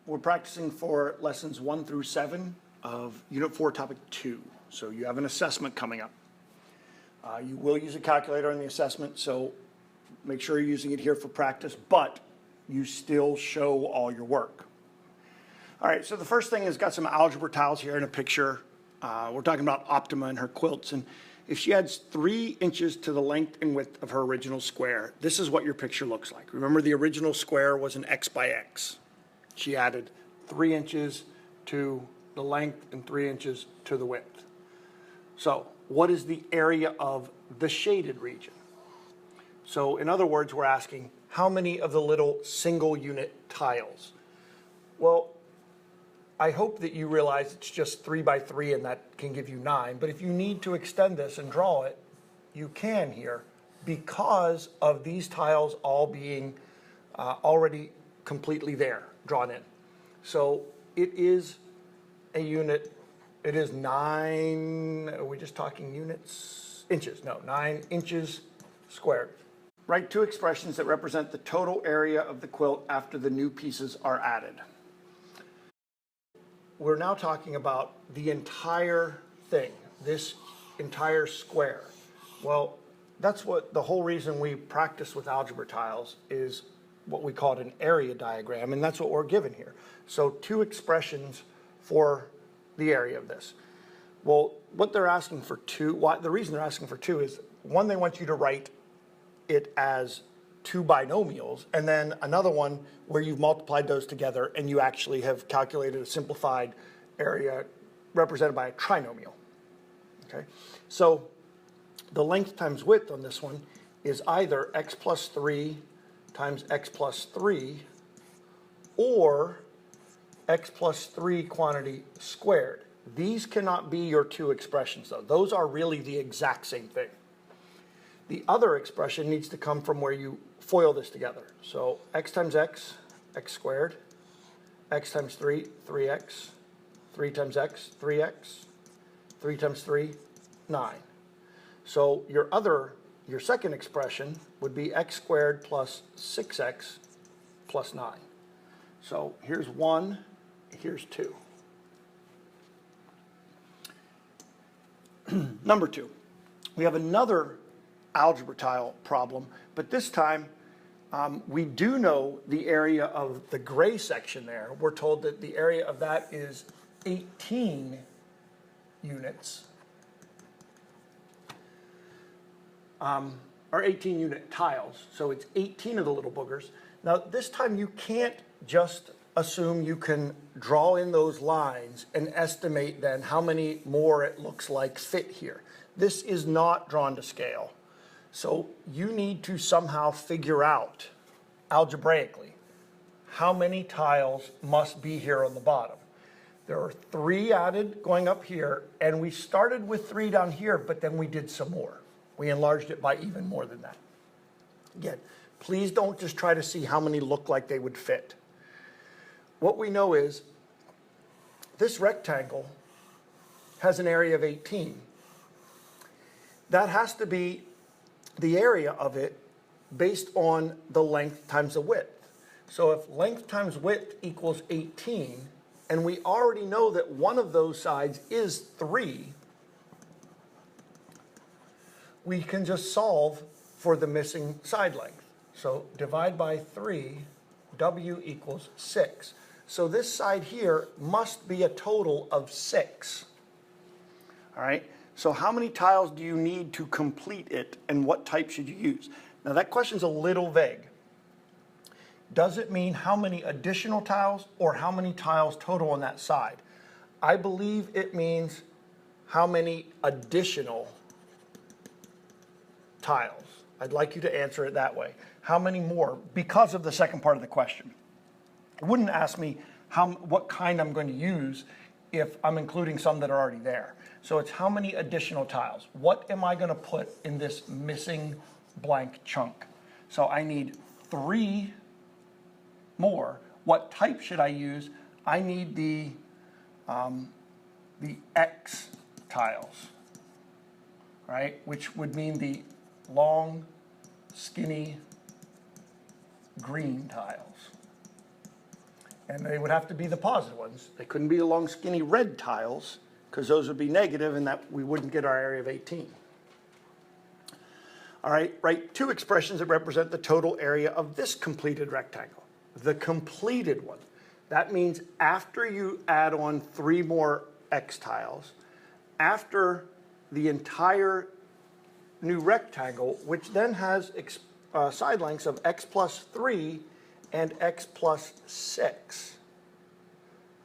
We're practicing for lessons 1 through 7 of Unit 4, Topic 2. So you have an assessment coming up. You will use a calculator in the assessment, so make sure you're using it here for practice, but you still show all your work. All right, so the first thing is got some algebra tiles here in a picture. We're talking about Optima and her quilts, and if she adds 3 inches to the length and width of her original square, this is what your picture looks like. Remember, the original square was an x by x. She added 3 inches to the length and 3 inches to the width. So what is the area of the shaded region? So in other words, we're asking how many of the little single unit tiles? Well, I hope that you realize it's just 3 by 3 and that can give you 9. But if you need to extend this and draw it, you can here because of these tiles all being already completely there, drawn in. So it is a unit, it is 9, are we just talking units? Inches, no, 9 inches squared. Write 2 expressions that represent the total area of the quilt after the new pieces are added. We're now talking about the entire thing, this entire square. Well, that's what the whole reason we practice with algebra tiles is what we call an area diagram, and that's what we're given here. So 2 expressions for the area of this. Well, what they're asking for 2, the reason they're asking for 2 is, one, they want you to write it as 2 binomials, and then another one where you've multiplied those together and you actually have calculated a simplified area represented by a trinomial. Okay, so the length times width on this one is either x plus 3 times x plus 3 or x plus 3 quantity squared. These cannot be your 2 expressions though. Those are really the exact same thing. The other expression needs to come from where you FOIL this together. So x times x, x squared, x times 3, 3x, 3 times x, 3x, 3 times 3, 9. So your second expression would be x squared plus 6x plus 9. So here's 1, here's 2. Number 2, we have another algebra tile problem, but this time we do know the area of the gray section there. We're told that the area of that is 18 units, or 18 unit tiles. So it's 18 of the little boogers. Now this time you can't just assume you can draw in those lines and estimate then how many more it looks like fit here. This is not drawn to scale. So you need to somehow figure out algebraically how many tiles must be here on the bottom. There are 3 added going up here, and we started with 3 down here, but then we did some more. We enlarged it by even more than that. Again, please don't just try to see how many look like they would fit. What we know is this rectangle has an area of 18. That has to be the area of it based on the length times the width. So if length times width equals 18, and we already know that one of those sides is 3, we can just solve for the missing side length. So divide by 3, w equals 6. So this side here must be a total of 6. All right? So how many tiles do you need to complete it, and what type should you use? Now that question's a little vague. Does it mean how many additional tiles or how many tiles total on that side? I believe it means how many additional tiles. I'd like you to answer it that way. How many more? Because of the second part of the question. It wouldn't ask me what kind I'm going to use if I'm including some that are already there. So it's how many additional tiles. What am I going to put in this missing blank chunk? So I need 3 more. What type should I use? I need the X tiles, right? Which would mean the long, skinny green tiles. And they would have to be the positive ones. They couldn't be the long skinny red tiles because those would be negative and that we wouldn't get our area of 18. All right, write two expressions that represent the total area of this completed rectangle. The completed one. That means after you add on 3 more X tiles, after the entire new rectangle, which then has side lengths of X plus 3 and X plus 6.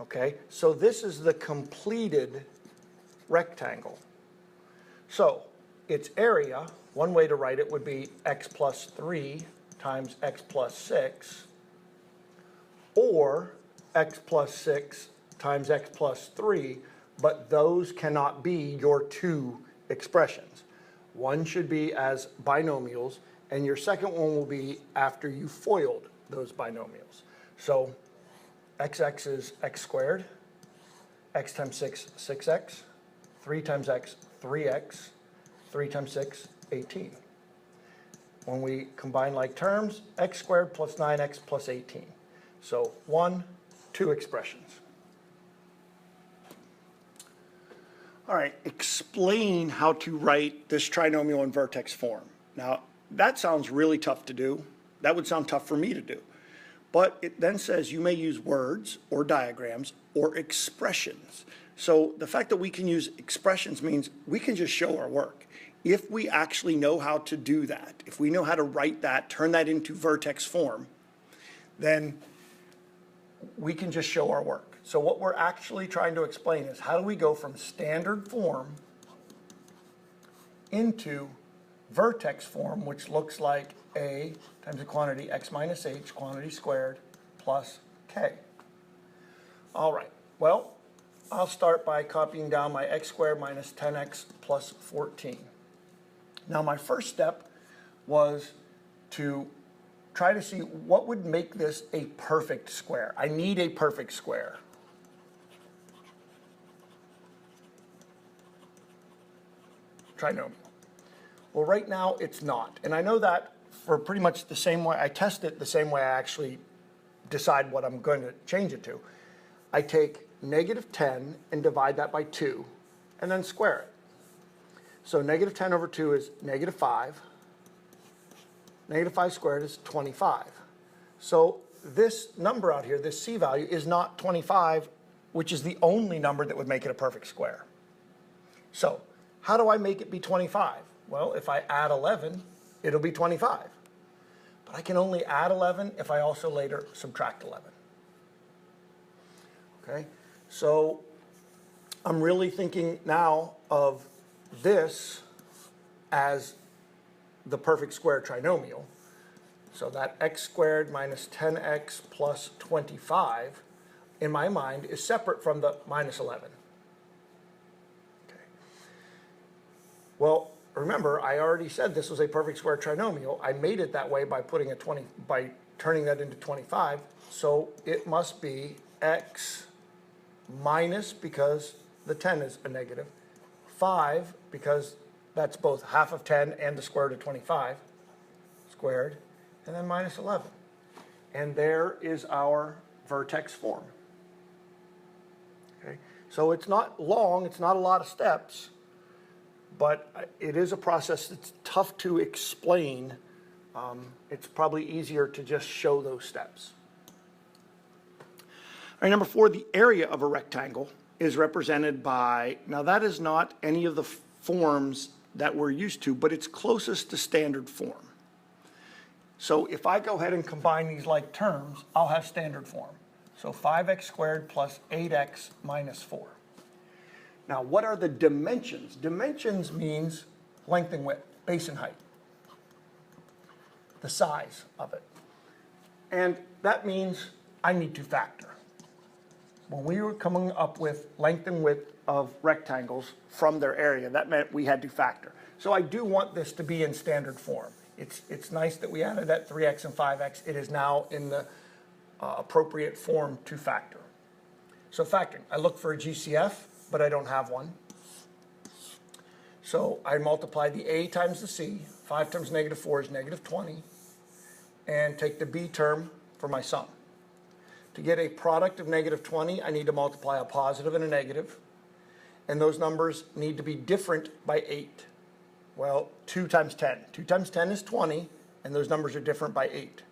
Okay, so this is the completed rectangle. So its area, one way to write it would be X plus 3 times X plus 6, or X plus 6 times X plus 3, but those cannot be your two expressions. One should be as binomials, and your second one will be after you FOILed those binomials. So xx is x squared, x times 6, 6x, 3 times x, 3x, 3 times 6, 18. When we combine like terms, x squared plus 9x plus 18. So 1, 2 expressions. All right, explain how to write this trinomial in vertex form. Now, that sounds really tough to do. That would sound tough for me to do. But it then says you may use words or diagrams or expressions. So the fact that we can use expressions means we can just show our work. If we actually know how to do that, if we know how to write that, turn that into vertex form, then we can just show our work. So what we're actually trying to explain is how do we go from standard form into vertex form, which looks like A times the quantity x minus h, quantity squared, plus k. All right, well, I'll start by copying down my x squared minus 10x plus 14. Now my first step was to try to see what would make this a perfect square. I need a perfect square. Trinomial. Well, right now it's not. And I know that for pretty much the same way, I test it the same way I actually decide what I'm going to change it to. I take negative 10 and divide that by 2 and then square it. So negative 10 over 2 is negative 5. Negative 5 squared is 25. So this number out here, this c value, is not 25, which is the only number that would make it a perfect square. So how do I make it be 25? Well, if I add 11, it'll be 25. But I can only add 11 if I also later subtract 11. Okay, so I'm really thinking now of this as the perfect square trinomial. So that x squared minus 10x plus 25, in my mind, is separate from the minus 11. Okay. Well, remember, I already said this was a perfect square trinomial. I made it that way by putting by turning that into 25. So it must be x minus, because the 10 is a negative, 5, because that's both half of 10 and the square root of 25 squared, and then minus 11. And there is our vertex form. Okay, so it's not long, it's not a lot of steps, but it is a process that's tough to explain. It's probably easier to just show those steps. All right, number 4, the area of a rectangle is represented by, now that is not any of the forms that we're used to, but it's closest to standard form. So if I go ahead and combine these like terms, I'll have standard form. So 5x squared plus 8x minus 4. Now, what are the dimensions? Dimensions means length and width, base and height, the size of it. And that means I need to factor. When we were coming up with length and width of rectangles from their area, that meant we had to factor. So I do want this to be in standard form. It's nice that we added that 3x and 5x. It is now in the appropriate form to factor. So factoring, I look for a GCF, but I don't have one. So I multiply the a times the c. 5 times negative 4 is negative 20. And take the b term for my sum. To get a product of negative 20, I need to multiply a positive and a negative, and those numbers need to be different by 8. Well, 2 times 10. 2 times 10 is 20, and those numbers are different by 8.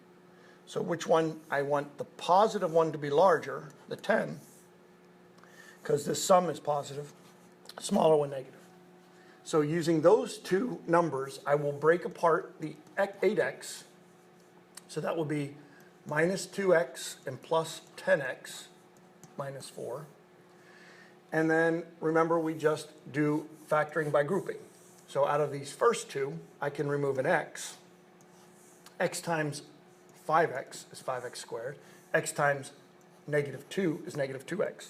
So which one? I want the positive one to be larger, the 10, because this sum is positive, smaller one negative. So using those two numbers, I will break apart the 8x, so that will be minus 2x and plus 10x minus 4. And then remember, we just do factoring by grouping. So out of these first two, I can remove an x. X times 5x is 5x squared. X times negative 2 is negative 2x.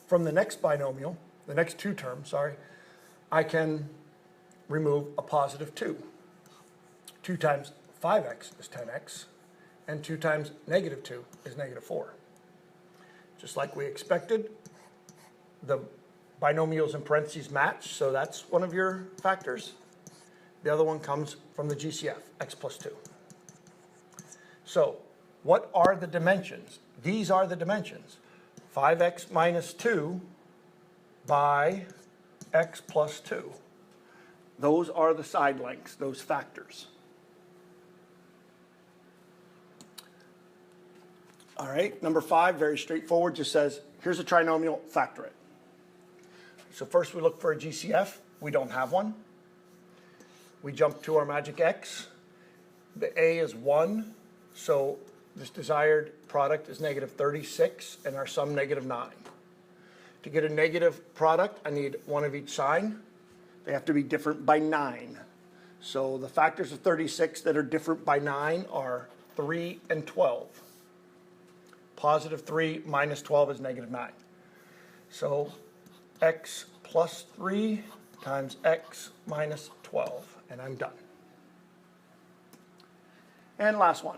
From the next binomial, the next two terms, sorry, I can remove a positive 2. 2 times 5x is 10x, and 2 times negative 2 is negative 4. Just like we expected, the binomials in parentheses match, so that's one of your factors. The other one comes from the GCF, x plus 2. So what are the dimensions? These are the dimensions. 5x minus 2 by x plus 2. Those are the side lengths, those factors. All right, number 5, very straightforward, just says, here's a trinomial, factor it. So first we look for a GCF. We don't have one. We jump to our magic x. The a is 1, so this desired product is negative 36, and our sum negative 9. To get a negative product, I need one of each sign. They have to be different by 9. So the factors of 36 that are different by 9 are 3 and 12. Positive 3 minus 12 is negative 9. So x plus 3 times x minus 12, and I'm done. And last one.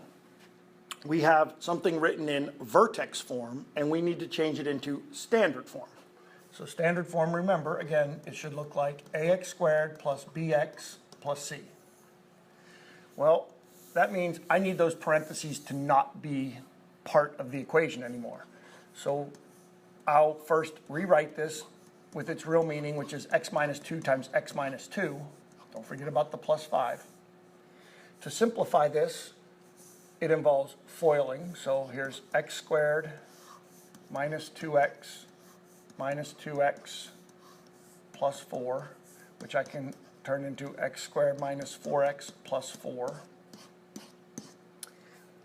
We have something written in vertex form, and we need to change it into standard form. So standard form, remember, again, it should look like ax squared plus bx plus c. Well, that means I need those parentheses to not be part of the equation anymore. So I'll first rewrite this with its real meaning, which is x minus 2 times x minus 2. Don't forget about the plus 5. To simplify this, it involves foiling. So here's x squared minus 2x plus 4, which I can turn into x squared minus 4x plus 4.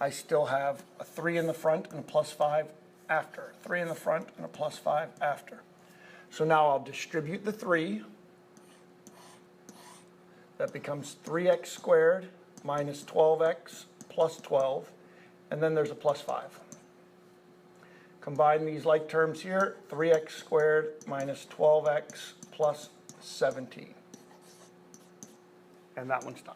I still have a 3 in the front and a plus 5 after. 3 in the front and a plus 5 after. So now I'll distribute the 3. That becomes 3x squared minus 12x plus 12, and then there's a plus 5. Combine these like terms here, 3x squared minus 12x plus 17. And that one's done.